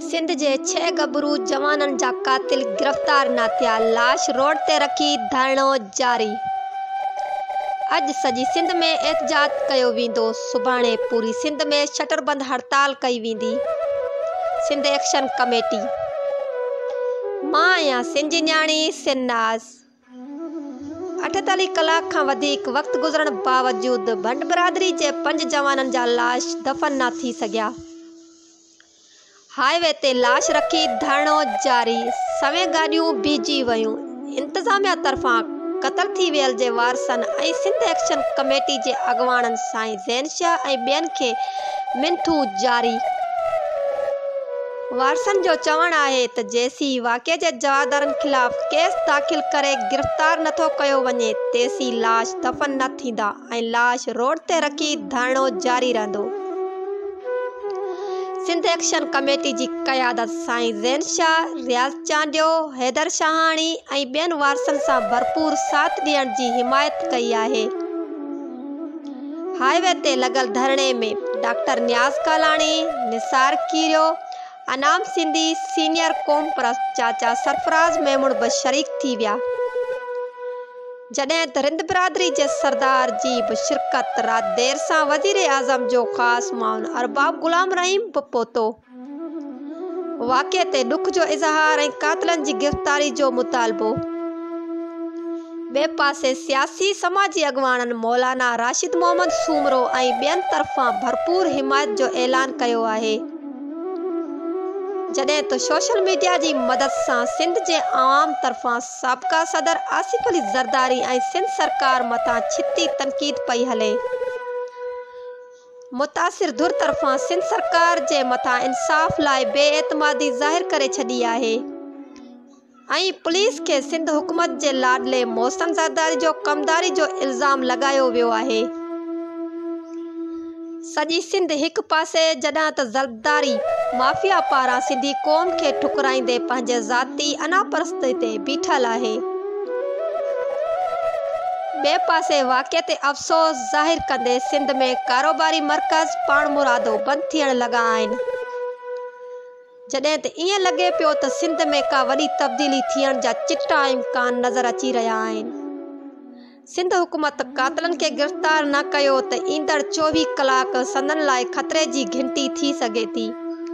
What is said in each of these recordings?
सिंध जे 6 गबरू जवाननि जा कातिल गिरफ़्तार न थिया। लाश रोड ते रखी धरणो जारी। अॼु सॼी सिंध में एहतजाज कयो वेंदो। सुभाणे पूरी सिंध में शटरबंद हड़ताल कई वेंदी। Sindh action committee. मां आहियां सिंध न्याणी सिन्नाज़। 48 कलाक खां वधीक वक़्तु गुज़रण बावजूदि भंड बिरादरी जे 5 जवाननि जा लाश दफ़न न थी सघिया। हाईवे ते लाश रखी धरणो जारी। सवें गाॾियूं बीहजी वयूं। इंतिज़ामिया तरफ़ां क़त्ल थी वियल जे वारसनि ऐं सिंध एक्शन कमेटी जे अॻुवाणनि साईं ज़ैन शाह ऐं ॿियनि खे मिंथूं जारी। वारसनि जो चवणु आहे त जेसीं वाक़िए जे जवाबदारनि ख़िलाफ़ केस दाख़िल करे गिरफ़्तार नथो कयो वञे तेसीं लाश दफ़न न थींदा ऐं लाश रोड ते रखी धरणो जारी रहंदो। सिंध एक्शन कमेटी जी क़यादत साईं ज़ैन शाह, रियाज़ चांडियो, हैदर शाहाणी ऐं ॿियनि वारसनि सां भरपूर साथ ॾियण जी हिमायत कई आहे। हाईवे ते लॻल धरणे में डॉक्टर नियाज़ कालाणी, निसार कीरियो, अनाम सिंधी, सीनियर क़ौम परस्त चाचा सरफराज़ मेमूण बि शरीक थी विया। जॾहिं त रिंद बिरादरी जे सरदार जी बि शिरकत राति देर सां वज़ीर आज़म जो ख़ासि माउन अरबाब गुलाम रहीम बि पहुतो। वाक़िए ते ॾुख जो इज़हार ऐं कातिलनि जी गिरफ़्तारी जो मुतालबो। ॿिए पासे सियासी समाजी अॻुवाणनि मौलाना राशिद मोहम्मद सूमरो ऐं ॿियनि तरफ़ां भरपूर हिमायत जो ऐलान कयो आहे। जॾहिं त सोशल मीडिया जी मदद सां सिंध जे आवाम तरफ़ां साबिक़ा सदर आसिफ अली ज़रदारी ऐं सिंध सरकार मथां छिती तनक़ीद पई हले। मुतासिर धुर तरफ़ां सिंध सरकार जे मथां इंसाफ़ लाइ बेएतमादी ज़ाहिर करे छॾी आहे ऐं पुलिस खे सिंध हुकूमत जे लाडले मोहसिन ज़रदारी जो कमदारी जो इल्ज़ाम लॻायो वियो आहे। सॼी सिंध हिकु पासे जॾहिं त ज़रदारी माफ़िया पारां सिंधी क़ौम खे ठुकराईंदे पंहिंजे ज़ाती अनापरस्ती ते बीठल आहे। ॿिए पासे वाक़िए ते अफ़सोस ज़ाहिर कंदे सिंध में कारोबारी मर्कज़ पाण मुरादो बंदि थियण लॻा आहिनि। जॾहिं त ईअं लॻे पियो त सिंध में का वॾी तब्दीली थियण जा चिटा इम्कान नज़र अची रहिया आहिनि। सिंध हुकूमत कातिलनि खे गिरफ़्तार न कयो त ईंदड़ 24 कलाक संदनि लाइ ख़तरे जी घंटी थी सघे थी।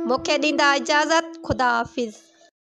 मूंखे ॾींदा इजाज़त। ख़ुदा हाफ़िज़।